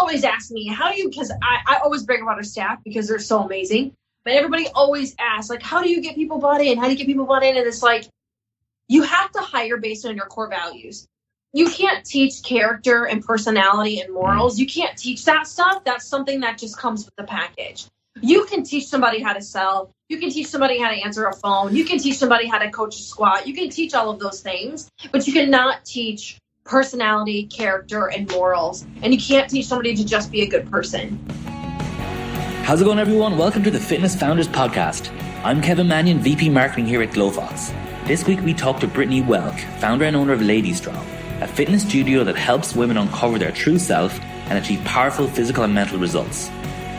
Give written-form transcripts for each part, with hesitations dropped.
always ask me, because I always brag about our staff because they're so amazing. But everybody always asks, like, how do you get people bought in? How do you get people bought in? And it's like, you have to hire based on your core values. You can't teach character and personality and morals. You can't teach that stuff. That's something that just comes with the package. You can teach somebody how to sell. You can teach somebody how to answer a phone. You can teach somebody how to coach a squat. You can teach all of those things, but you cannot teach personality, character, and morals. And you can't teach somebody to just be a good person. How's it going, everyone? Welcome to the Fitness Founders Podcast. I'm Kevin Mannion, VP Marketing here at Glofox. This week we talk to Brittany Welk, founder and owner of LadyStrong, a fitness studio that helps women uncover their true self and achieve powerful physical and mental results.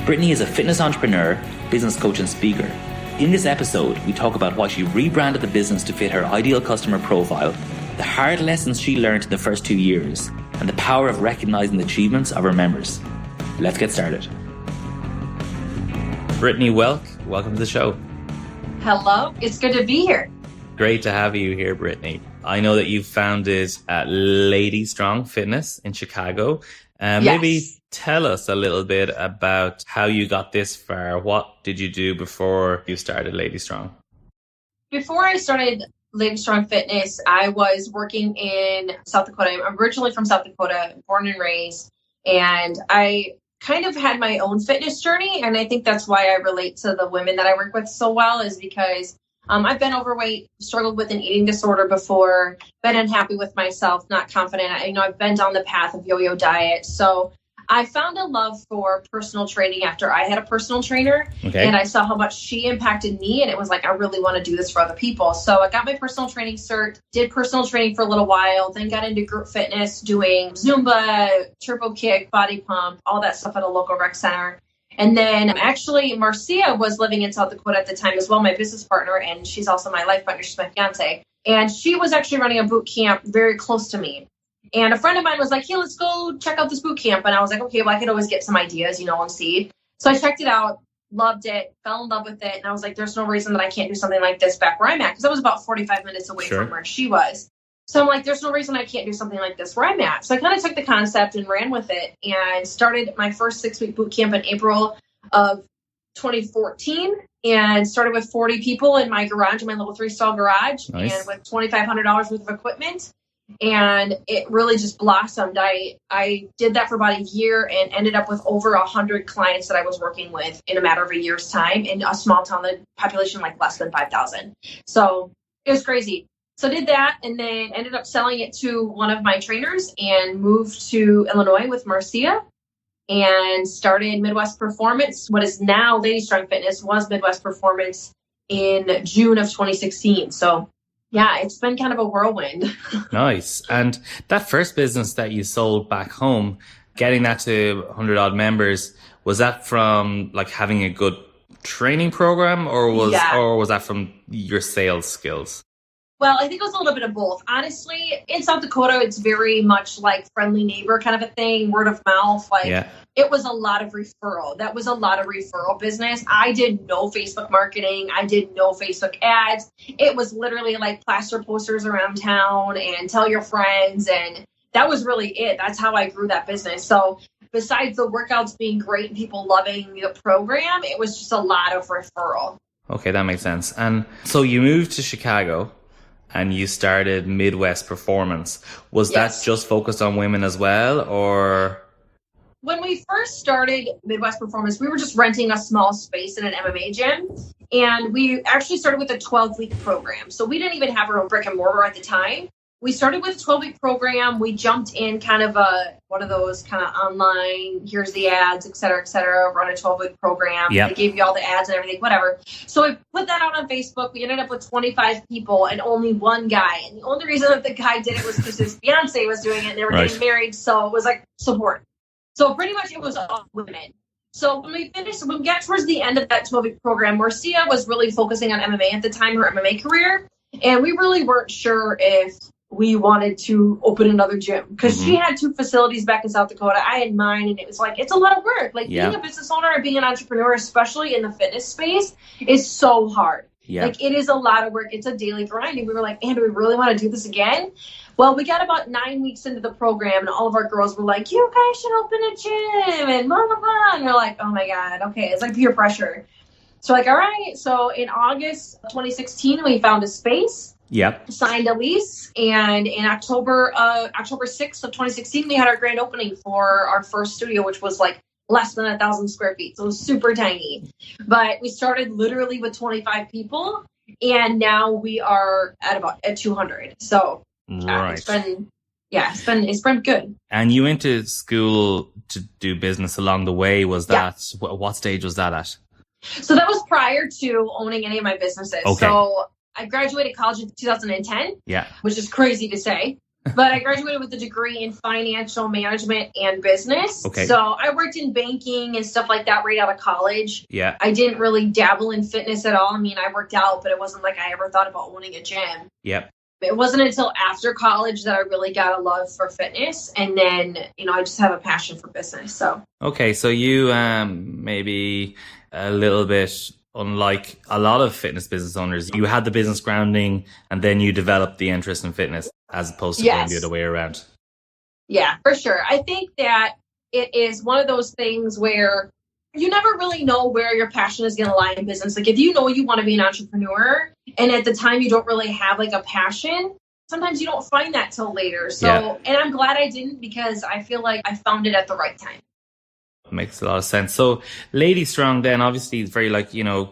Brittany is a fitness entrepreneur, business coach, and speaker. In this episode, we talk about why she rebranded the business to fit her ideal customer profile, the hard lessons she learned in the first 2 years, and the power of recognizing the achievements of her members. Let's get started. Brittany Welk, welcome to the show. Hello, it's good to be here. Great to have you here, Brittany. I know that you founded LadyStrong Fitness in Chicago. Yes. Maybe tell us a little bit about how you got this far. What did you do before you started LadyStrong? Before I started LadyStrong Fitness, I was working in South Dakota. I'm originally from South Dakota, born and raised, and I kind of had my own fitness journey. And I think that's why I relate to the women that I work with so well, is because I've been overweight, struggled with an eating disorder before, been unhappy with myself, not confident. I've been down the path of yo-yo diet. So I found a love for personal training after I had a personal trainer. Okay. And I saw how much she impacted me. And it was like, I really want to do this for other people. So I got my personal training cert, did personal training for a little while, then got into group fitness, doing Zumba, turbo kick, body pump, all that stuff at a local rec center. And then actually Marcia was living in South Dakota at the time as well, my business partner, and she's also my life partner. She's my fiance. And she was actually running a boot camp very close to me. And a friend of mine was like, hey, let's go check out this boot camp. And I was like, okay, well, I could always get some ideas, and see. So I checked it out, loved it, fell in love with it. And I was like, there's no reason that I can't do something like this back where I'm at. Because I was about 45 minutes away from where she was. So I'm like, there's no reason I can't do something like this where I'm at. So I kind of took the concept and ran with it and started my first 6-week boot camp in April of 2014 and started with 40 people in my garage, in my level 3 stall garage. Nice. And with $2,500 worth of equipment. And it really just blossomed. I did that for about a year and ended up with over 100 clients that I was working with in a matter of a year's time in a small town, the population like less than 5,000. So it was crazy. So did that and then ended up selling it to one of my trainers and moved to Illinois with Marcia and started Midwest Performance. What is now LadyStrong Fitness was Midwest Performance in June of 2016. So yeah, it's been kind of a whirlwind. Nice. And that first business that you sold back home, getting that to 100 odd members, was that from like having a good training program or was that from your sales skills? Well, I think it was a little bit of both. Honestly, in South Dakota, it's very much like friendly neighbor kind of a thing, word of mouth. It was a lot of referral. That was a lot of referral business. I did no Facebook marketing. I did no Facebook ads. It was literally like plaster posters around town and tell your friends. And that was really it. That's how I grew that business. So besides the workouts being great and people loving the program, it was just a lot of referral. Okay, that makes sense. And so you moved to Chicago. And you started Midwest Performance. Was that just focused on women as well, or? When we first started Midwest Performance, we were just renting a small space in an MMA gym. And we actually started with a 12-week program. So we didn't even have our own brick and mortar at the time. We started with a 12-week program. We jumped in kind of one of those kind of online, here's the ads, et cetera, run a 12-week program. Yep. They gave you all the ads and everything, whatever. So we put that out on Facebook. We ended up with 25 people and only one guy. And the only reason that the guy did it was because his fiance was doing it and they were getting married. So it was like support. So pretty much it was all women. So when we got towards the end of that 12-week program, Marcia was really focusing on MMA at the time, her MMA career. And we really weren't sure if we wanted to open another gym because she had 2 facilities back in South Dakota. I had mine, and it was like, it's a lot of work. Like being a business owner and being an entrepreneur, especially in the fitness space, is so hard. Yeah. Like it is a lot of work. It's a daily grind. And we were like, man, do we really want to do this again? Well, we got about 9 weeks into the program and all of our girls were like, you guys should open a gym and blah, blah, blah. And we're like, oh my God, okay. It's like peer pressure. So like, all right. So in August of 2016, we found a space. Yep. Signed a lease, and in October 6th of 2016, we had our grand opening for our first studio, which was like less than 1,000 square feet. So it was super tiny. But we started literally with 25 people, and now we are at 200. So right. It's been good. And you went to school to do business along the way. Was that, what stage was that at? So that was prior to owning any of my businesses. Okay. So I graduated college in 2010, which is crazy to say, but I graduated with a degree in financial management and business. Okay. So I worked in banking and stuff like that right out of college. Yeah. I didn't really dabble in fitness at all. I mean, I worked out, but it wasn't like I ever thought about owning a gym. Yep. It wasn't until after college that I really got a love for fitness. And then, I just have a passion for business. So. Okay. So you, maybe a little bit unlike a lot of fitness business owners, you had the business grounding and then you developed the interest in fitness as opposed to going the other way around. Yeah, for sure. I think that it is one of those things where you never really know where your passion is going to lie in business. Like if you know you want to be an entrepreneur and at the time you don't really have like a passion, sometimes you don't find that till later. So, and I'm glad I didn't because I feel like I found it at the right time. Makes a lot of sense. So LadyStrong then obviously is very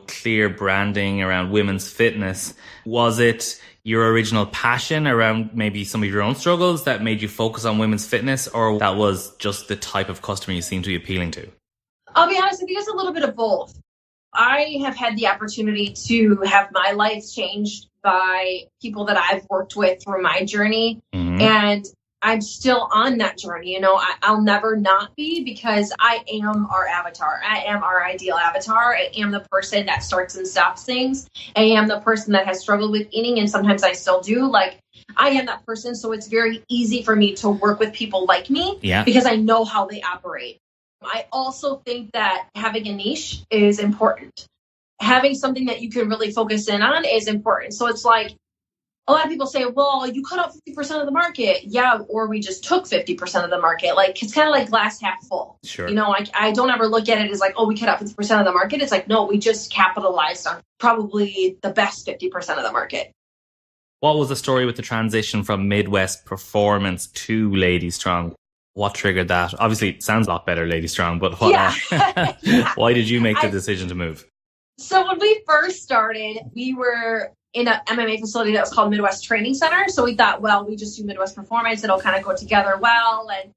clear branding around women's fitness. Was it your original passion around maybe some of your own struggles that made you focus on women's fitness, or that was just the type of customer you seem to be appealing to? I'll be honest, I think it's a little bit of both. I have had the opportunity to have my life changed by people that I've worked with through my journey. Mm-hmm. And I'm still on that journey. I'll never not be because I am our avatar. I am our ideal avatar. I am the person that starts and stops things. I am the person that has struggled with eating, and sometimes I still do. Like, I am that person. So it's very easy for me to work with people like me because I know how they operate. I also think that having a niche is important. Having something that you can really focus in on is important. So it's like, a lot of people say, well, you cut out 50% of the market. Yeah, or we just took 50% of the market. Like, it's kind of like glass half full. Sure. I don't ever look at it as like, oh, we cut out 50% of the market. It's like, no, we just capitalized on probably the best 50% of the market. What was the story with the transition from Midwest Performance to LadyStrong? What triggered that? Obviously, it sounds a lot better, LadyStrong, but why did you make the decision to move? So when we first started, we were in an MMA facility that was called Midwest Training Center. So we thought, well, we just do Midwest Performance. It'll kind of go together well. And,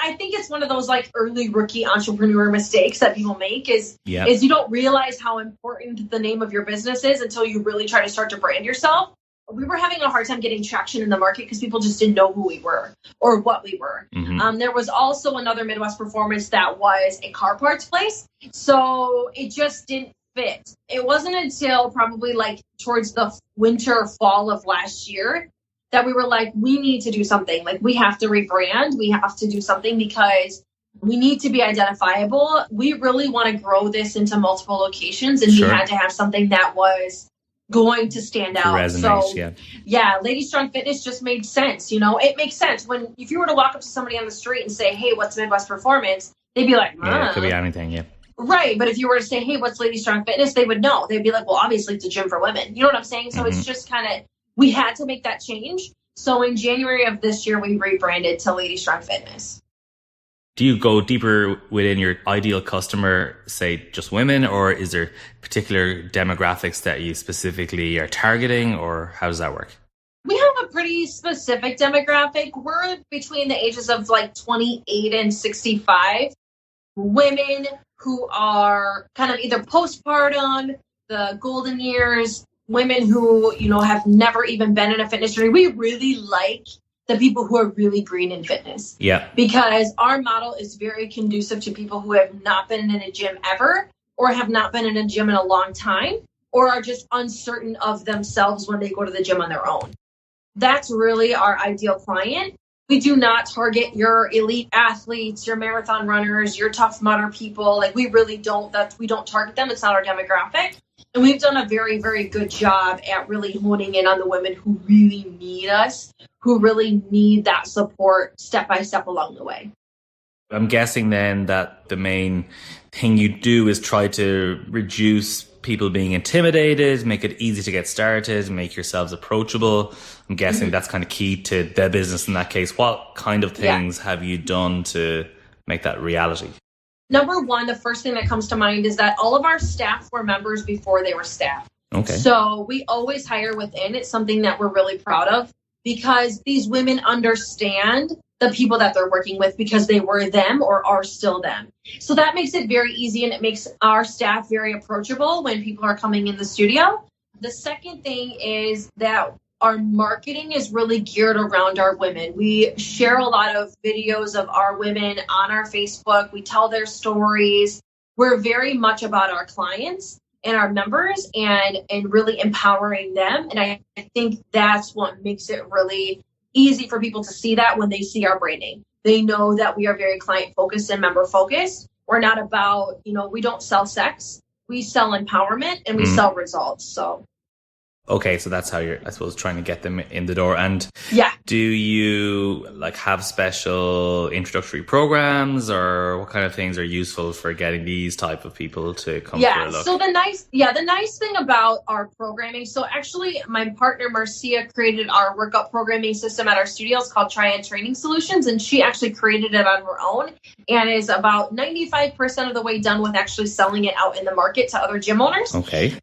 I think it's one of those like early rookie entrepreneur mistakes that people make is you don't realize how important the name of your business is until you really try to start to brand yourself. We were having a hard time getting traction in the market because people just didn't know who we were or what we were. Mm-hmm. There was also another Midwest Performance that was a car parts place. So it just didn't fit. It wasn't until probably like towards the winter, fall of last year that we were like, we need to do something. Like, we have to rebrand. We have to do something because we need to be identifiable. We really want to grow this into multiple locations, and we had to have something that was going to stand out. Resonate, LadyStrong Fitness just made sense. It makes sense if you were to walk up to somebody on the street and say, hey, what's Midwest Performance? They'd be like, it could be anything. Yeah. Right. But if you were to say, hey, what's LadyStrong Fitness? They would know. They'd be like, well, obviously it's a gym for women. You know what I'm saying? So it's just kind of, we had to make that change. So in January of this year, we rebranded to LadyStrong Fitness. Do you go deeper within your ideal customer, say just women, or is there particular demographics that you specifically are targeting, or how does that work? We have a pretty specific demographic. We're between the ages of like 28 and 65. Women who are kind of either postpartum, the golden years, women who, have never even been in a fitness journey. We really like the people who are really green in fitness. Yeah. Because our model is very conducive to people who have not been in a gym ever, or have not been in a gym in a long time, or are just uncertain of themselves when they go to the gym on their own. That's really our ideal client. We do not target your elite athletes, your marathon runners, your Tough Mudder people. Like, we really don't. We don't target them. It's not our demographic. And we've done a very, very good job at really honing in on the women who really need us, who really need that support step by step along the way. I'm guessing then that the main thing you do is try to reduce people being intimidated, make it easy to get started, make yourselves approachable. I'm guessing that's kind of key to their business in that case. What kind of things have you done to make that reality? Number one, the first thing that comes to mind is that all of our staff were members before they were staff. Okay. So we always hire within. It's something that we're really proud of because these women understand the people that they're working with because they were them or are still them. So that makes it very easy and it makes our staff very approachable when people are coming in the studio. The second thing is that our marketing is really geared around our women. We share a lot of videos of our women on our Facebook. We tell their stories. We're very much about our clients and our members and really empowering them. And I think that's what makes it really easy for people to see that when they see our branding. They know that we are very client focused and member focused. We're not about, we don't sell sex. We sell empowerment and we sell results. So. Okay, so that's how you're, I suppose, trying to get them in the door. And do you have special introductory programs, or what kind of things are useful for getting these type of people to come for a look? So the nice thing about our programming, so actually my partner Marcia created our workout programming system at our studio. It's called Triad Training Solutions, and she actually created it on her own and is about 95% of the way done with actually selling it out in the market to other gym owners. Okay.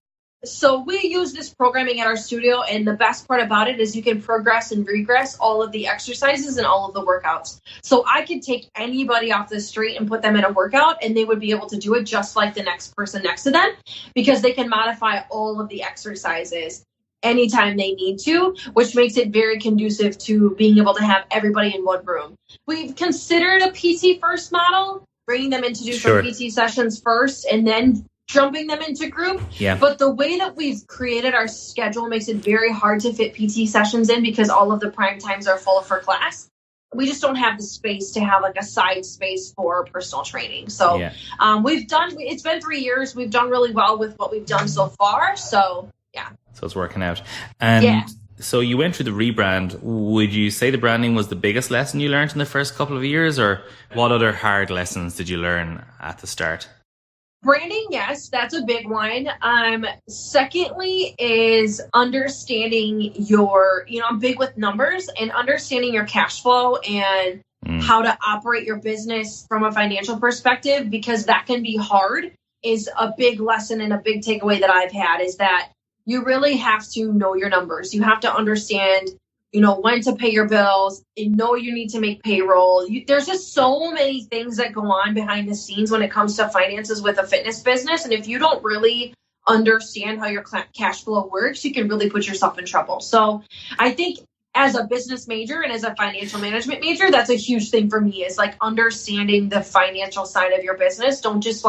So we use this programming at our studio, and the best part about it is you can progress and regress all of the exercises and all of the workouts. So I could take anybody off the street and put them in a workout, and they would be able to do it just like the next person next to them because they can modify all of the exercises anytime they need to, which makes it very conducive to being able to have everybody in one room. We've considered a PT first model, bringing them in to do some PT sessions first, and then jumping them into group. But the way that we've created our schedule makes it very hard to fit PT sessions in because all of the prime times are full for class. We just don't have the space to have a side space for personal training. So it's been 3 years. We've done really well with what we've done so far. So So it's working out. And so you went through the rebrand. Would you say the branding was the biggest lesson you learned in the first couple of years, or what other hard lessons did you learn at the start? Branding, yes, that's a big one. Secondly is understanding I'm big with numbers and understanding your cash flow and how to operate your business from a financial perspective, because that can be hard, is a big lesson and a big takeaway that I've had is that you really have to know your numbers. You have to understand when to pay your bills, you need to make payroll. There's just so many things that go on behind the scenes when it comes to finances with a fitness business. And if you don't really understand how your cash flow works, you can really put yourself in trouble. So I think as a business major and as a financial management major, that's a huge thing for me is understanding the financial side of your business. Don't just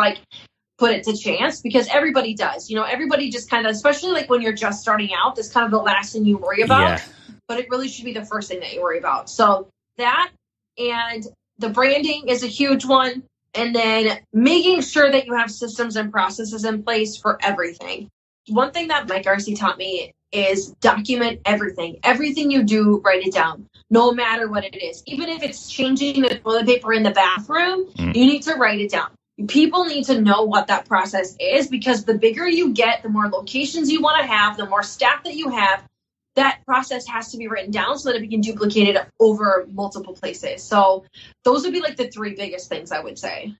put it to chance, because everybody does. Everybody just kind of, especially when you're just starting out, that's kind of the last thing you worry about. But it really should be the first thing that you worry about. So that and the branding is a huge one. And then making sure that you have systems and processes in place for everything. One thing that Mike Arcee taught me is document everything. Everything you do, write it down, no matter what it is. Even if it's changing the toilet paper in the bathroom, you need to write it down. People need to know what that process is, because the bigger you get, the more locations you want to have, the more staff that you have, that process has to be written down so that it can duplicate it over multiple places. So those would be the 3 biggest things I would say.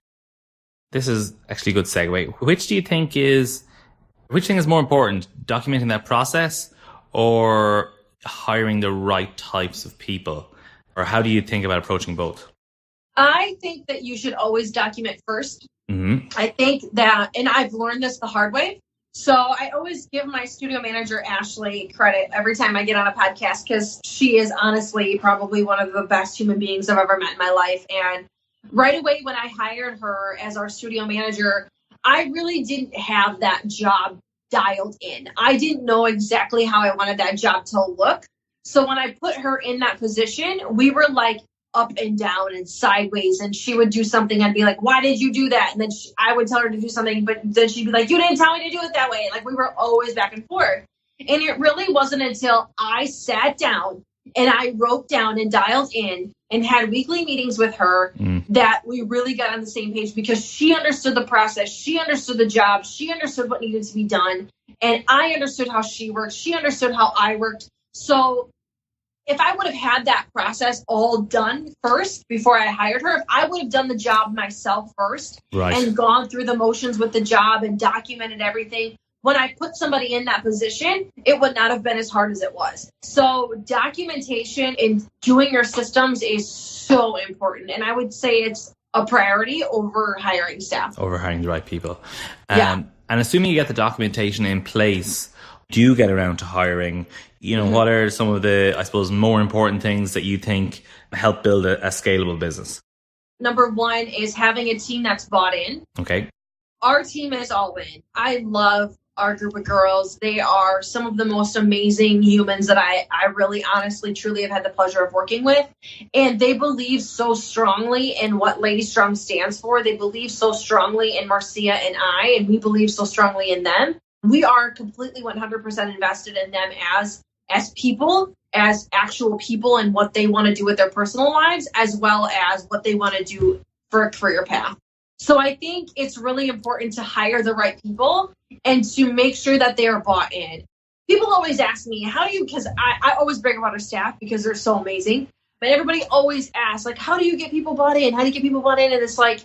This is actually a good segue. Which thing is more important, documenting that process or hiring the right types of people? Or how do you think about approaching both? I think that you should always document first. I think that, and I've learned this the hard way. So I always give my studio manager, Ashley, credit every time I get on a podcast, because she is honestly probably one of the best human beings I've ever met in my life. And right away when I hired her as our studio manager, I really didn't have that job dialed in. I didn't know exactly how I wanted that job to look. So when I put her in that position, we were up and down and sideways, and she would do something. I'd be like, why did you do that? And then I would tell her to do something, but then she'd be like, you didn't tell me to do it that way. Like, we were always back and forth. And it really wasn't until I sat down and I wrote down and dialed in and had weekly meetings with her that we really got on the same page, because she understood the process. She understood the job. She understood what needed to be done. And I understood how she worked. She understood how I worked. So if I would have had that process all done first before I hired her, if I would have done the job myself first and gone through the motions with the job and documented everything, when I put somebody in that position, it would not have been as hard as it was. So documentation and doing your systems is so important. And I would say it's a priority over hiring staff. Over hiring the right people. And assuming you get the documentation in place, do you get around to hiring? You know, what are some of the, I suppose, more important things that you think help build a scalable business? Number one is having a team that's bought in. Okay. Our team is all in. I love our group of girls. They are some of the most amazing humans that I really honestly truly have had the pleasure of working with. And they believe so strongly in what LadyStrong stands for. They believe so strongly in Marcia and I, and we believe so strongly in them. We are completely 100% invested in them as people, as actual people, and what they want to do with their personal lives, as well as what they want to do for a career path. So I think it's really important to hire the right people and to make sure that they are bought in. People always ask me, how do you, because I always brag about our staff because they're so amazing, but everybody always asks, like, how do you get people bought in? How do you get people bought in? And it's like,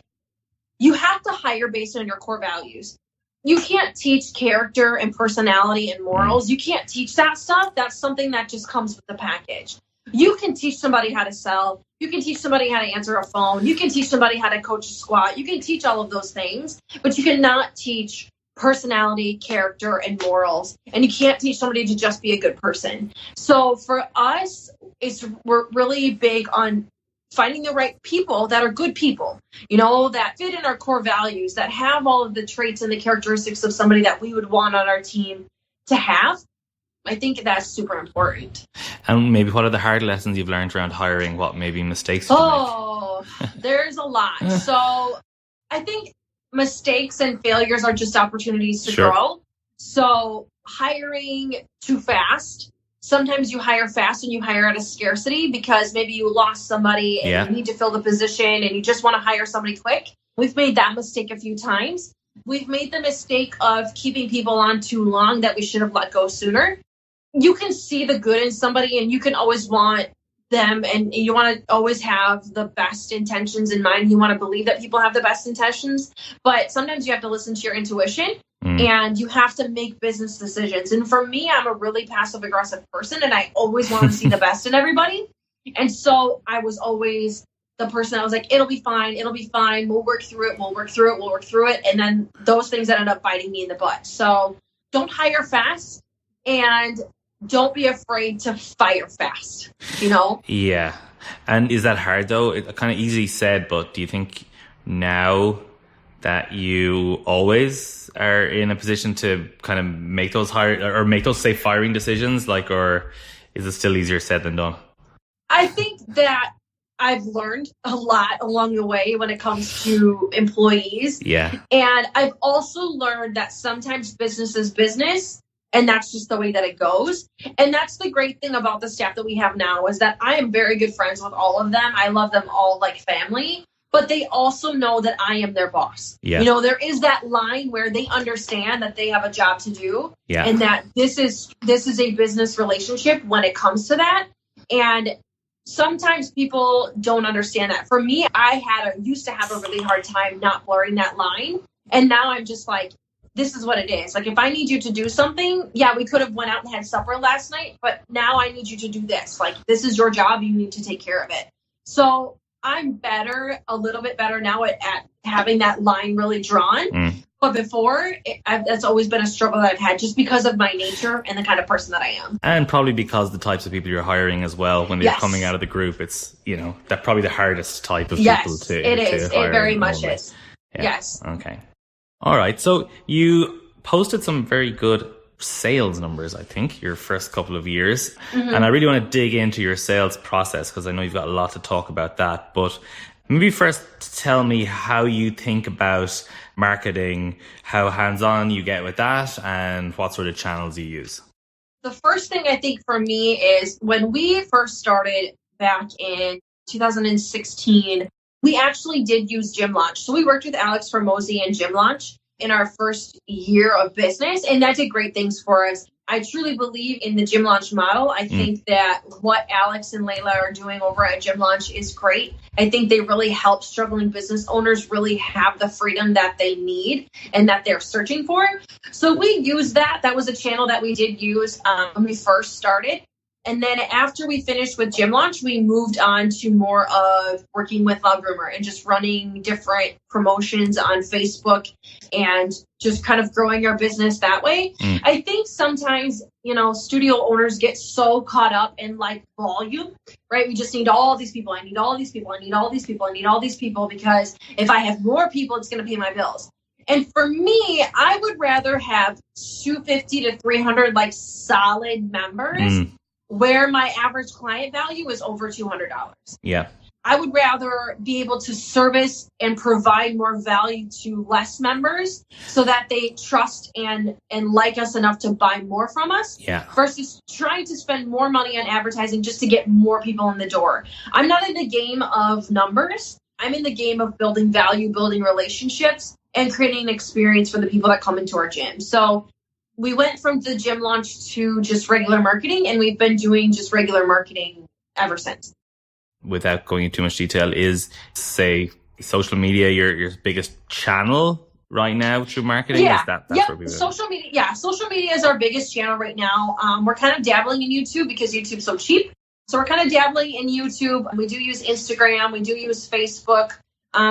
you have to hire based on your core values. You can't teach character and personality and morals. You can't teach that stuff. That's something that just comes with the package. You can teach somebody how to sell. You can teach somebody how to answer a phone. You can teach somebody how to coach a squat. You can teach all of those things, but you cannot teach personality, character, and morals. And you can't teach somebody to just be a good person. So for us, we're really big on finding the right people that are good people, you know, that fit in our core values, that have all of the traits and the characteristics of somebody that we would want on our team to have. I think that's super important. And maybe what are the hard lessons you've learned around hiring? What maybe mistakes did you make? There's a lot. So I think mistakes and failures are just opportunities to grow. So hiring too fast. Sometimes you hire fast and you hire out of scarcity because maybe you lost somebody and you need to fill the position and you just want to hire somebody quick. We've made that mistake a few times. We've made the mistake of keeping people on too long that we should have let go sooner. You can see the good in somebody and you can always want them and you want to always have the best intentions in mind. You want to believe that people have the best intentions, but sometimes you have to listen to your intuition and you have to make business decisions. And for me, I'm a really passive aggressive person and I always want to see the best in everybody. And so I was always the person that was like, it'll be fine. We'll work through it. And then those things ended up biting me in the butt. So don't hire fast and don't be afraid to fire fast, you know? Yeah. And is that hard though? It's kind of easily said, but do you think now that you always are in a position to kind of make those firing decisions, like, or is it still easier said than done? I think that I've learned a lot along the way when it comes to employees. Yeah. And I've also learned that sometimes business is business. And that's just the way that it goes. And that's the great thing about the staff that we have now is that I am very good friends with all of them. I love them all like family, but they also know that I am their boss. Yeah. You know, there is that line where they understand that they have a job to do and that this is a business relationship when it comes to that. And sometimes people don't understand that. For me, I used to have a really hard time not blurring that line. And now I'm just like, this is what it is. Like, if I need you to do something, we could have went out and had supper last night, but now I need you to do this. Like, this is your job. You need to take care of it. So I'm a little bit better now at having that line really drawn. But before, that's always been a struggle that I've had just because of my nature and the kind of person that I am. And probably because the types of people you're hiring as well, when they're coming out of the group, it's, you know, that's probably the hardest type of people to hire. It very much is. Yeah. Yes. Okay. All right. So you posted some very good sales numbers, I think, your first couple of years. And I really want to dig into your sales process because I know you've got a lot to talk about that. But maybe first tell me how you think about marketing, how hands-on you get with that, and what sort of channels you use. The first thing I think for me is when we first started back in 2016, we actually did use Gym Launch. So we worked with Alex Formosi and Gym Launch in our first year of business, and that did great things for us. I truly believe in the Gym Launch model. I think that what Alex and Layla are doing over at Gym Launch is great. I think they really help struggling business owners really have the freedom that they need and that they're searching for. So we used that. That was a channel that we did use when we first started. And then after we finished with Gym Launch, we moved on to more of working with Love Groomer and just running different promotions on Facebook and just kind of growing our business that way. I think sometimes, studio owners get so caught up in like volume, right? We just need all these people. I need all these people. I need all these people. I need all these people because if I have more people, it's going to pay my bills. And for me, I would rather have 250 to 300 like solid members where my average client value is over $200. Yeah. I would rather be able to service and provide more value to less members so that they trust and like us enough to buy more from us versus trying to spend more money on advertising just to get more people in the door. I'm not in the game of numbers. I'm in the game of building value, building relationships, and creating an experience for the people that come into our gym. So we went from the Gym Launch to just regular marketing, and we've been doing just regular marketing ever since. Without going into too much detail, is, say, social media your biggest channel right now through marketing? Yeah. Is that's where we social media. Yeah, social media is our biggest channel right now. We're kind of dabbling in YouTube because YouTube's so cheap. So we're kind of dabbling in YouTube. We do use Instagram. We do use Facebook.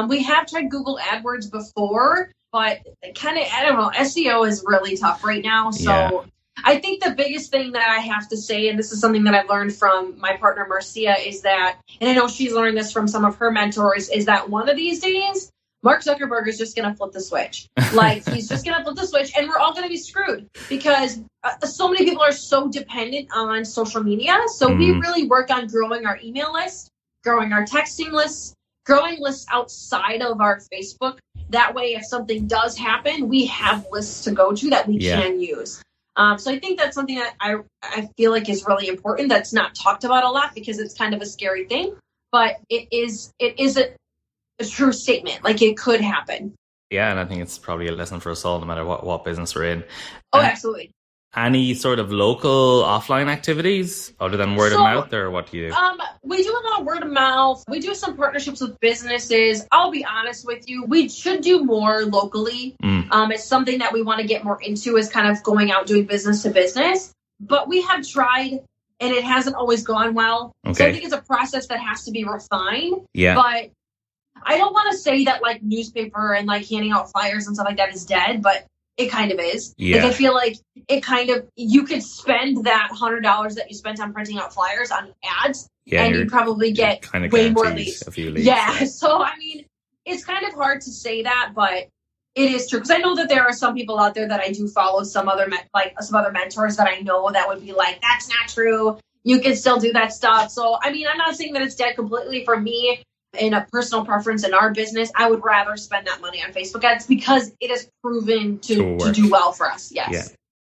We have tried Google AdWords before, but kind of, I don't know, SEO is really tough right now. So I think the biggest thing that I have to say, and this is something that I've learned from my partner, Marcia, is that, and I know she's learned this from some of her mentors, is that one of these days, Mark Zuckerberg is just going to flip the switch. Like, he's just going to flip the switch, and we're all going to be screwed because so many people are so dependent on social media. So we really work on growing our email list, growing our texting lists, growing lists outside of our Facebook. That way, if something does happen, we have lists to go to that we can use. So I think that's something that I feel like is really important. That's not talked about a lot because it's kind of a scary thing, but it is a true statement. Like, it could happen. Yeah, and I think it's probably a lesson for us all, no matter what business we're in. Oh, absolutely. Any sort of local offline activities other than word of mouth, or what do you do? We do a lot of word of mouth. We do some partnerships with businesses. I'll be honest with you. We should do more locally. It's something that we want to get more into, is kind of going out doing business to business. But we have tried, and it hasn't always gone well. Okay. So I think it's a process that has to be refined. Yeah. But I don't want to say that like newspaper and like handing out flyers and stuff like that is dead, but it kind of is. Yeah. Like, I feel like it kind of, you could spend that $100 that you spent on printing out flyers on ads, and you'd probably get kind of way more leads. Yeah. So, I mean, it's kind of hard to say that, but it is true. Because I know that there are some people out there that I do follow, some other mentors that I know that would be like, that's not true. You can still do that stuff. So, I mean, I'm not saying that it's dead completely. For me, in a personal preference in our business, I would rather spend that money on Facebook ads because it has proven to do well for us. Yes. Yeah.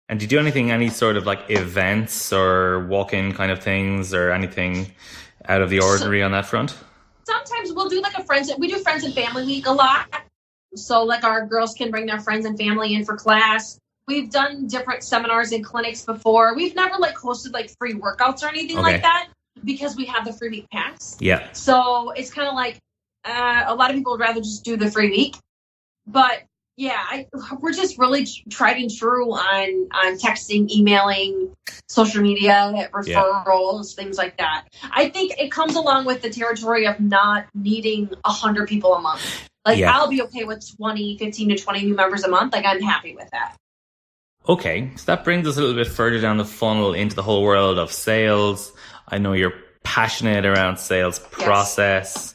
And do you do any sort of like events or walk-in kind of things or anything out of the ordinary on that front? Sometimes we'll do like we do friends and family week a lot. So like our girls can bring their friends and family in for class. We've done different seminars and clinics before. We've never like hosted like free workouts or anything like that, because we have the free week pass. Yeah. So it's kind of like a lot of people would rather just do the free week. But yeah, we're just really tried and true on texting, emailing, social media, referrals, things like that. I think it comes along with the territory of not needing 100 people a month. Like, I'll be okay with 15 to 20 new members a month. Like, I'm happy with that. Okay. So that brings us a little bit further down the funnel into the whole world of sales. I know you're passionate around sales process. Yes.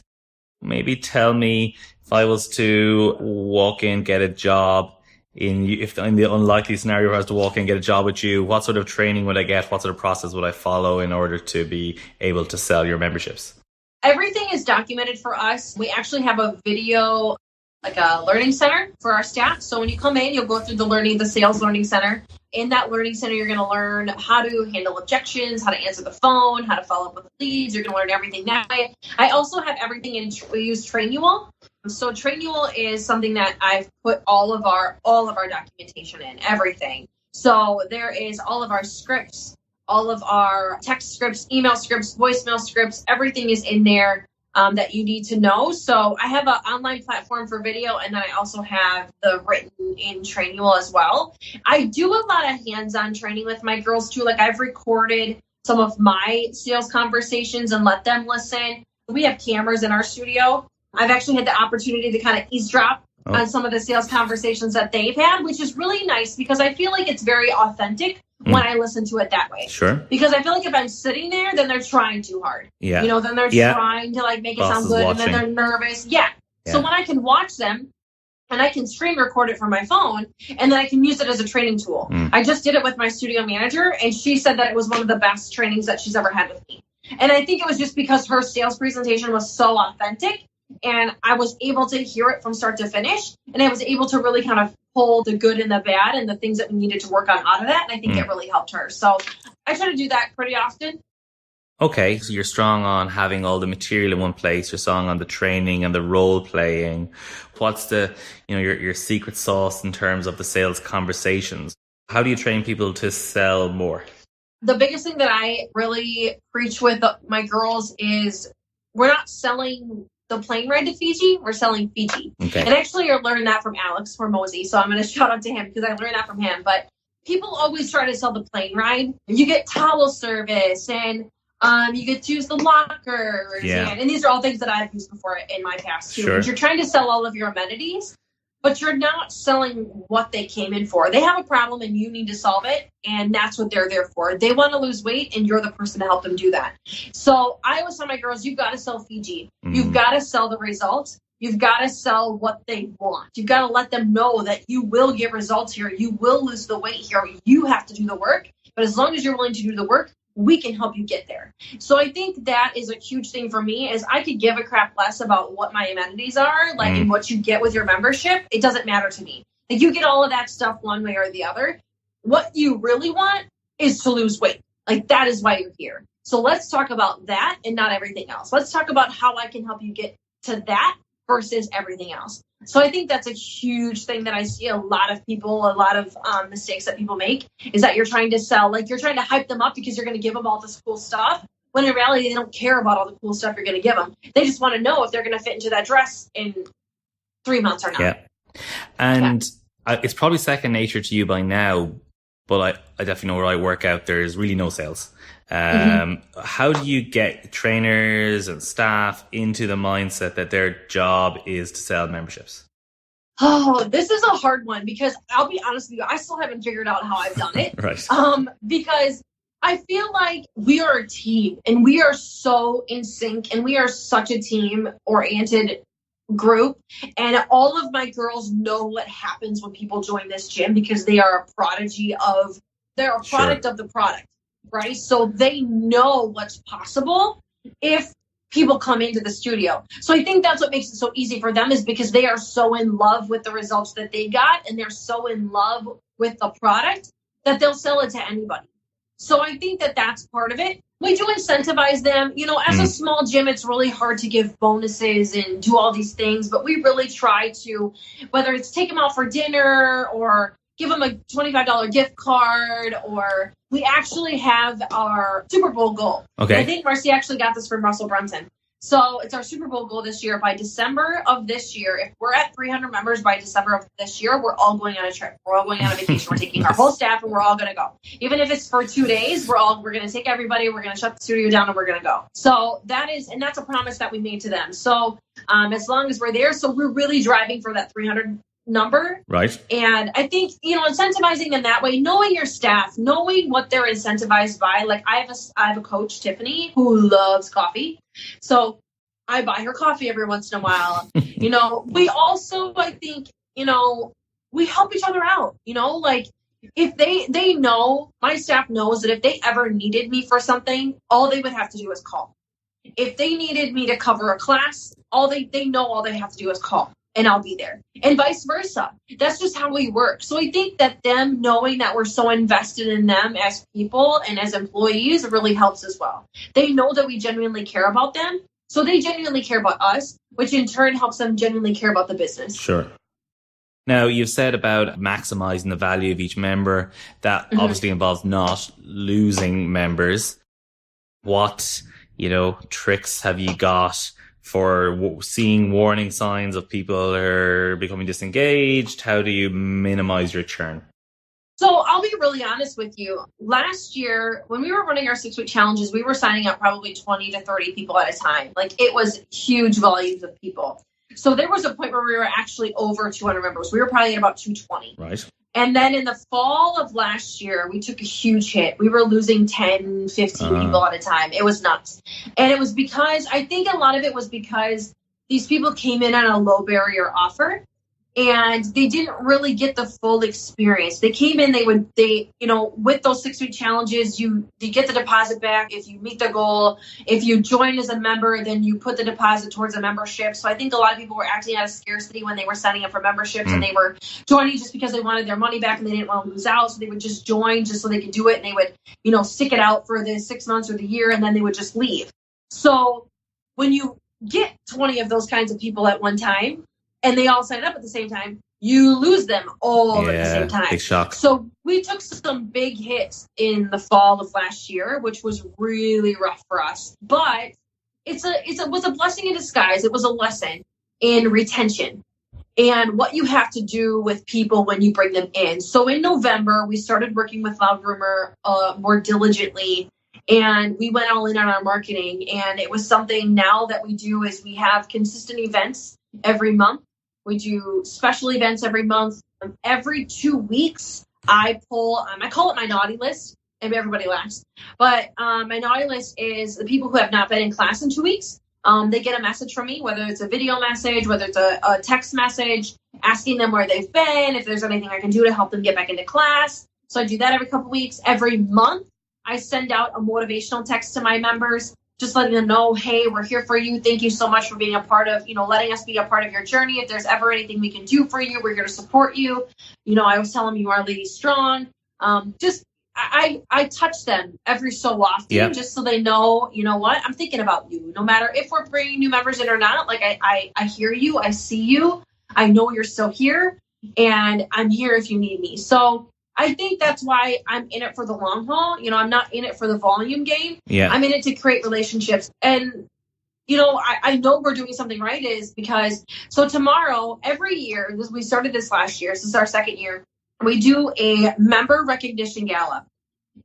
Maybe tell me, if I was to walk in, get a job if in the unlikely scenario I was to walk in and get a job with you, what sort of training would I get? What sort of process would I follow in order to be able to sell your memberships? Everything is documented for us. We actually have a video, like a learning center for our staff. So when you come in, you'll go through the sales learning center. In that learning center, you're going to learn how to handle objections, how to answer the phone, how to follow up with leads. You're going to learn everything that way. I also have everything in, we use Trainual. So Trainual is something that I've put all of our documentation in, everything. So there is all of our scripts, all of our text scripts, email scripts, voicemail scripts, everything is in there that you need to know. So I have an online platform for video, and then I also have the written in Trainual as well. I do a lot of hands-on training with my girls too. Like I've recorded some of my sales conversations and let them listen. We have cameras in our studio. I've actually had the opportunity to kind of eavesdrop on some of the sales conversations that they've had, which is really nice because I feel like it's very authentic when I listen to it that way. Sure. Because I feel like if I'm sitting there, then they're trying too hard. Yeah. You know, then they're trying to like make it sound good and then they're nervous. Yeah. So when I can watch them and I can screen record it from my phone and then I can use it as a training tool. I just did it with my studio manager and she said that it was one of the best trainings that she's ever had with me. And I think it was just because her sales presentation was so authentic. And I was able to hear it from start to finish. And I was able to really kind of pull the good and the bad and the things that we needed to work on out of that. And I think it really helped her. So I try to do that pretty often. Okay, so you're strong on having all the material in one place. You're strong on the training and the role playing. What's the, your secret sauce in terms of the sales conversations? How do you train people to sell more? The biggest thing that I really preach with my girls is we're not selling the plane ride to Fiji, we're selling Fiji. Okay. And actually I learned that from Alex Hormozy, so I'm going to shout out to him because I learned that from him. But people always try to sell the plane ride. You get towel service and you get to use the lockers. And these are all things that I've used before in my past too. Sure. You're trying to sell all of your amenities, but you're not selling what they came in for. They have a problem and you need to solve it. And that's what they're there for. They want to lose weight and you're the person to help them do that. So I always tell my girls, you've got to sell Fiji. You've got to sell the results. You've got to sell what they want. You've got to let them know that you will get results here. You will lose the weight here. You have to do the work. But as long as you're willing to do the work, we can help you get there. So I think that is a huge thing for me is I could give a crap less about what my amenities are, like and what you get with your membership. It doesn't matter to me. Like you get all of that stuff one way or the other. What you really want is to lose weight. Like that is why you're here. So let's talk about that and not everything else. Let's talk about how I can help you get to that versus everything else. So I think that's a huge thing that I see a lot of mistakes that people make is that you're trying to sell, like you're trying to hype them up because you're going to give them all this cool stuff. When in reality, they don't care about all the cool stuff you're going to give them. They just want to know if they're going to fit into that dress in 3 months or not. Yeah. And it's probably second nature to you by now, but I definitely know where I work out, there's really no sales. How do you get trainers and staff into the mindset that their job is to sell memberships? Oh, this is a hard one because I'll be honest with you, I still haven't figured out how I've done it. Right. Because I feel like we are a team and we are so in sync and we are such a team oriented group. And all of my girls know what happens when people join this gym because they are a product of the product. Right. So they know what's possible if people come into the studio. So I think that's what makes it so easy for them is because they are so in love with the results that they got and they're so in love with the product that they'll sell it to anybody. So I think that that's part of it. We do incentivize them. As a small gym, it's really hard to give bonuses and do all these things. But we really try to, whether it's take them out for dinner or give them a $25 gift card, or we actually have our Super Bowl goal. Okay. And I think Marcy actually got this from Russell Brunson. So it's our Super Bowl goal this year. By December of this year, if we're at 300 members by December of this year, we're all going on a trip. We're all going on a vacation. We're taking our whole staff and we're all going to go. Even if it's for 2 days, we're going to take everybody. We're going to shut the studio down and we're going to go. So that's a promise that we made to them. So as long as we're there, so we're really driving for that 300 number. Right. And I think, incentivizing them that way, knowing your staff, knowing what they're incentivized by. Like I have a coach, Tiffany, who loves coffee. So I buy her coffee every once in a while. We also, I think, we help each other out, like if they know, my staff knows that if they ever needed me for something, all they would have to do is call. If they needed me to cover a class, all they have to do is call, and I'll be there, and vice versa. That's just how we work. So I think that them knowing that we're so invested in them as people and as employees really helps as well. They know that we genuinely care about them, so they genuinely care about us, which in turn helps them genuinely care about the business. Sure. Now, you've said about maximizing the value of each member. That obviously involves not losing members. What tricks have you got for seeing warning signs of people who are becoming disengaged? How do you minimize your churn? So I'll be really honest with you. Last year, when we were running our 6-week challenges, we were signing up probably 20 to 30 people at a time. Like, it was huge volumes of people. So there was a point where we were actually over 200 members. We were probably at about 220. Right. And then in the fall of last year, we took a huge hit. We were losing 10, 15 people at a time. It was nuts. And it was because, I think a lot of it was because these people came in on a low barrier offer and they didn't really get the full experience. They came in, with those 6-week challenges, you get the deposit back if you meet the goal. If you join as a member, then you put the deposit towards a membership. So I think a lot of people were acting out of scarcity when they were signing up for memberships, and they were joining just because they wanted their money back and they didn't want to lose out. So they would just join just so they could do it, and they would, stick it out for the 6 months or the year, and then they would just leave. So when you get 20 of those kinds of people at one time, and they all sign up at the same time, you lose them all at the same time. Big shock. So we took some big hits in the fall of last year, which was really rough for us. But it was a blessing in disguise. It was a lesson in retention and what you have to do with people when you bring them in. So in November, we started working with Loud Rumor more diligently. And we went all in on our marketing. And it was something now that we do is we have consistent events every month. We do special events every month. Every 2 weeks, I call it my naughty list. Maybe everybody laughs. But my naughty list is the people who have not been in class in 2 weeks. They get a message from me, whether it's a video message, whether it's a text message, asking them where they've been, if there's anything I can do to help them get back into class. So I do that every couple weeks. Every month, I send out a motivational text to my members, just letting them know, hey, we're here for you. Thank you so much for being a part of, letting us be a part of your journey. If there's ever anything we can do for you, we're here to support you. I always tell them you are LadyStrong. I touch them every so often, just so they know, what, I'm thinking about you. No matter if we're bringing new members in or not, like I hear you, I see you, I know you're still here, and I'm here if you need me. So I think that's why I'm in it for the long haul. I'm not in it for the volume game. Yeah. I'm in it to create relationships. And, I know we're doing something right is because, so tomorrow, every year, we started this last year, this is our second year, we do a member recognition gala.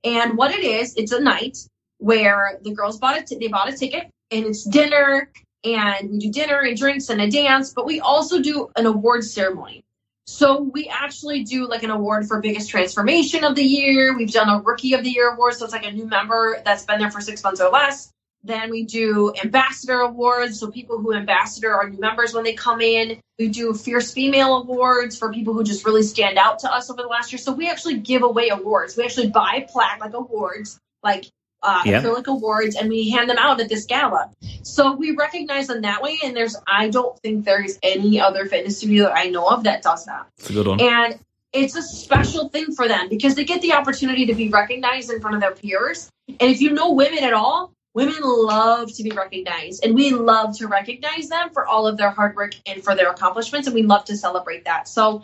And what it is, it's a night where the girls bought a ticket, and it's dinner, and we do dinner and drinks and a dance, but we also do an awards ceremony. So we actually do like an award for biggest transformation of the year. We've done a rookie of the year award. So it's like a new member that's been there for 6 months or less. Then we do ambassador awards. So people who ambassador are new members when they come in. We do fierce female awards for people who just really stand out to us over the last year. So we actually give away awards. We actually buy awards, acrylic awards, and we hand them out at this gala. So we recognize them that way. And I don't think there's any other fitness studio that I know of that does that. It's a good one. And it's a special thing for them because they get the opportunity to be recognized in front of their peers. And if you know women at all, women love to be recognized, and we love to recognize them for all of their hard work and for their accomplishments, and we love to celebrate that. So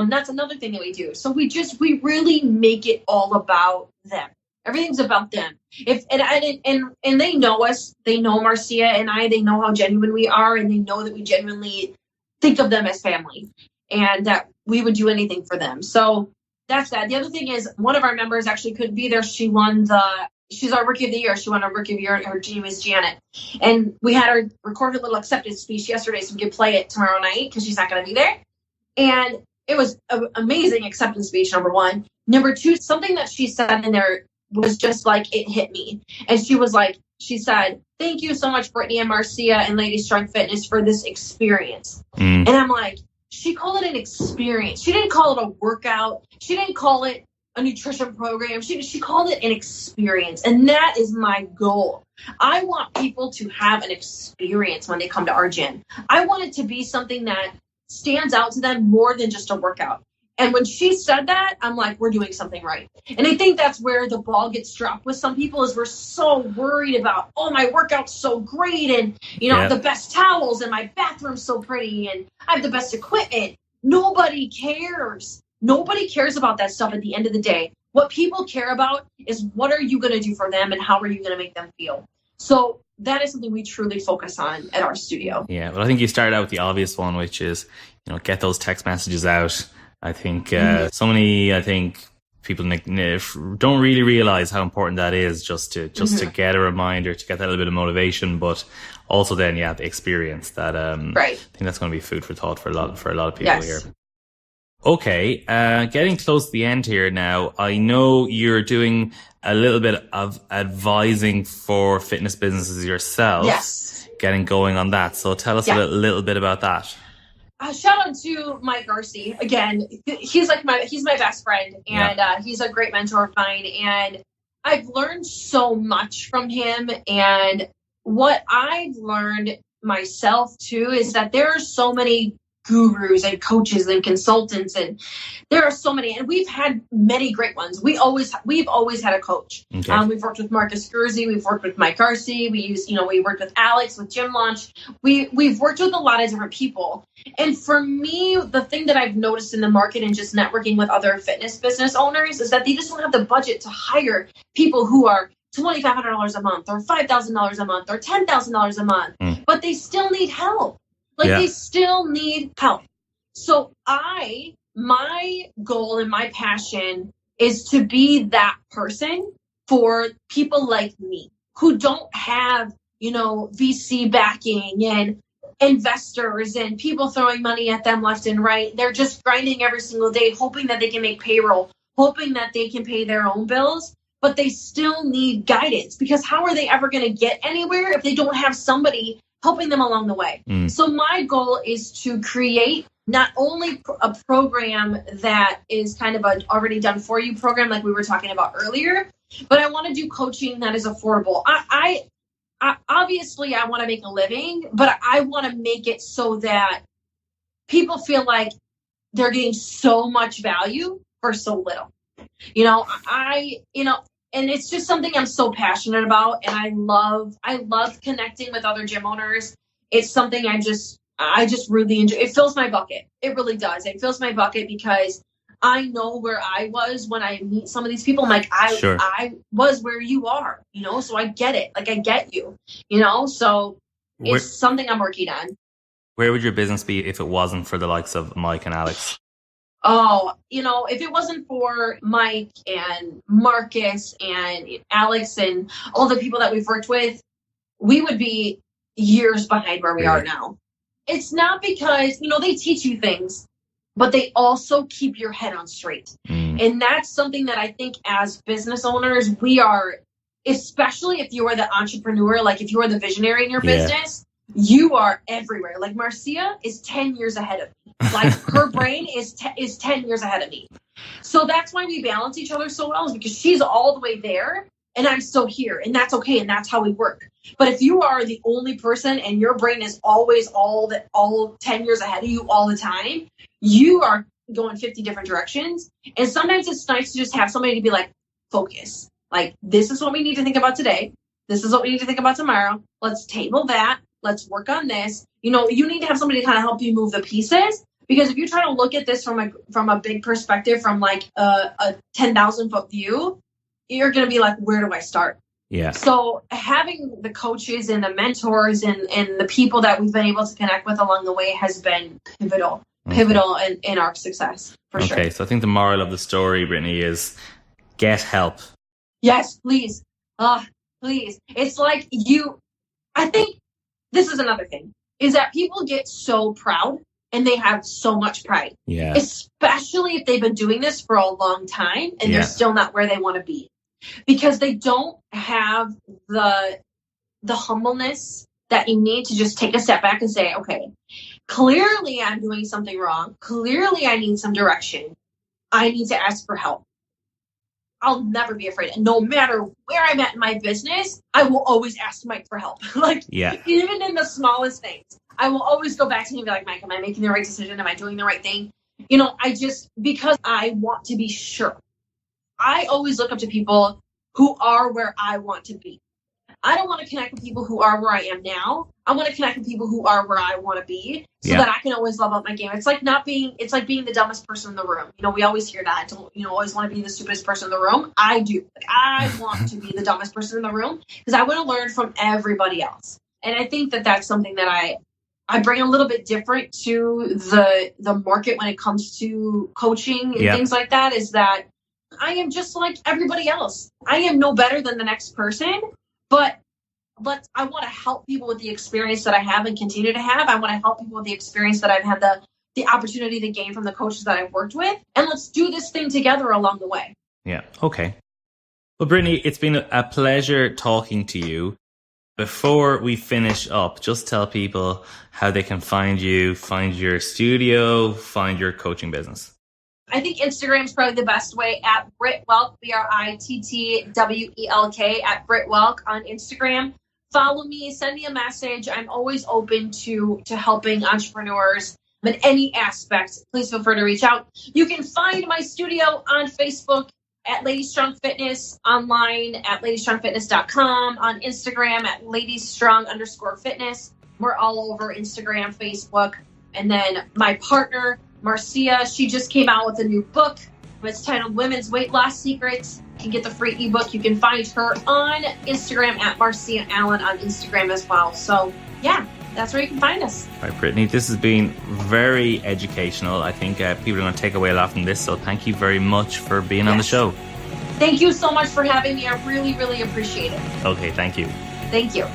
that's another thing that we do. So we really make it all about them. Everything's about them. And they know us. They know Marcia and I. They know how genuine we are, and they know that we genuinely think of them as family, and that we would do anything for them. So that's that. The other thing is, one of our members actually couldn't be there. She's our rookie of the year. She won our rookie of the year. Her name is Janet. And we had her record a little acceptance speech yesterday, so we could play it tomorrow night because she's not going to be there. And it was an amazing acceptance speech, number one. Number two, something that she said in there was just like, it hit me. And she said, thank you so much, Brittany and Marcia and LadyStrong Fitness for this experience. And I'm like, she called it an experience. She didn't call it a workout. She didn't call it a nutrition program. She called it an experience. And that is my goal. I want people to have an experience when they come to our gym. I want it to be something that stands out to them more than just a workout. And when she said that, I'm like, we're doing something right. And I think that's where the ball gets dropped with some people, is we're so worried about, oh, my workout's so great. And, you know, the best towels, and my bathroom's so pretty, and I have the best equipment. Nobody cares. Nobody cares about that stuff at the end of the day. What people care about is, what are you going to do for them, and how are you going to make them feel? So that is something we truly focus on at our studio. Yeah, well, I think you started out with the obvious one, which is, you know, get those text messages out. I think so many, people don't really realize how important that is, just to get a reminder, to get that little bit of motivation, but also then, the experience that, right. I think that's going to be food for thought for a lot of people here. Okay, getting close to the end here now. I know you're doing a little bit of advising for fitness businesses yourself. Yes. Getting going on that. So tell us a little bit about that. Shout out to Mike Garcia again. He's my best friend, and he's a great mentor of mine. And I've learned so much from him. And what I've learned myself too is that there are so many gurus and coaches and consultants, and there are so many, and we've had many great ones. We've always had a coach. Okay. We've worked with Marcus Gurzy, we've worked with Mike Garcia, we worked with Alex with Gym Launch. We've worked with a lot of different people. And for me, the thing that I've noticed in the market and just networking with other fitness business owners is that they just don't have the budget to hire people who are $2,500 a month or $5,000 a month or $10,000 a month, but they still need help. They still need help. So my goal and my passion is to be that person for people like me who don't have, VC backing and investors and people throwing money at them left and right. They're just grinding every single day, hoping that they can make payroll, hoping that they can pay their own bills, but they still need guidance, because how are they ever going to get anywhere if they don't have somebody helping them along the way? So my goal is to create not only a program that is kind of a already done for you program like we were talking about earlier, but I want to do coaching that is affordable. I obviously I want to make a living, but I want to make it so that people feel like they're getting so much value for so little. And it's just something I'm so passionate about, and I love connecting with other gym owners. It's something I just really enjoy. It fills my bucket. It really does. It fills my bucket because I know where I was when I meet some of these people. I'm like, I was where you are, so I get it. Like, I get you, so it's something I'm working on. Where would your business be if it wasn't for the likes of Mike and Alex? Oh, if it wasn't for Mike and Marcus and Alex and all the people that we've worked with, we would be years behind where we are now. It's not because, they teach you things, but they also keep your head on straight. And that's something that I think as business owners, we are, especially if you are the entrepreneur, like if you are the visionary in your business, you are everywhere. Like Marcia is 10 years ahead of me. Like her brain is 10 years ahead of me. So that's why we balance each other so well, is because she's all the way there and I'm still here, and that's okay. And that's how we work. But if you are the only person and your brain is always all 10 years ahead of you all the time, you are going 50 different directions. And sometimes it's nice to just have somebody to be like, focus. Like, this is what we need to think about today. This is what we need to think about tomorrow. Let's table that. Let's work on this. You need to have somebody to kind of help you move the pieces, because if you try to look at this from a big perspective, from like a 10,000 foot view, you're going to be like, where do I start? Yeah. So having the coaches and the mentors and the people that we've been able to connect with along the way has been pivotal in our success, for sure. Okay. So I think the moral of the story, Brittany, is get help. Yes, please. Please. It's like I think this is another thing, is that people get so proud and they have so much pride. Yeah. Especially if they've been doing this for a long time and they're still not where they want to be, because they don't have the humbleness that you need to just take a step back and say, okay, Clearly I'm doing something wrong. Clearly I need some direction. I need to ask for help. I'll never be afraid. And no matter where I'm at in my business, I will always ask Mike for help. Even in the smallest things, I will always go back to him and be like, Mike, am I making the right decision? Am I doing the right thing? Because I want to be sure. I always look up to people who are where I want to be. I don't want to connect with people who are where I am now. I want to connect with people who are where I want to be so that I can always level up my game. It's like being the dumbest person in the room. We always hear that. I don't, always want to be the stupidest person in the room. I do. I want to be the dumbest person in the room because I want to learn from everybody else. And I think that that's something that I bring a little bit different to the market when it comes to coaching and things like that, is that I am just like everybody else. I am no better than the next person. But I want to help people with the experience that I have and continue to have. I want to help people with the experience that I've had the opportunity to gain from the coaches that I've worked with. And let's do this thing together along the way. Yeah. Okay. Well, Brittany, it's been a pleasure talking to you. Before we finish up, just tell people how they can find you, find your studio, find your coaching business. I think Instagram is probably the best way, at Britt Welk, BRITTWELK, at Britt Welk on Instagram. Follow me, send me a message. I'm always open to helping entrepreneurs in any aspect. Please feel free to reach out. You can find my studio on Facebook at LadyStrong Fitness, online at LadyStrongFitness.com, on Instagram at LadyStrong_fitness. We're all over Instagram, Facebook. And then my partner, Marcia, she just came out with a new book. It's titled Women's Weight Loss Secrets. You can get the free ebook. You can find her on Instagram at Marcia Allen on Instagram as well. So yeah, that's where you can find us. All right, Brittany, this has been very educational. I think people are going to take away a lot from this. So thank you very much for being on the show. Thank you so much for having me. I really, really appreciate it. Okay, thank you. Thank you.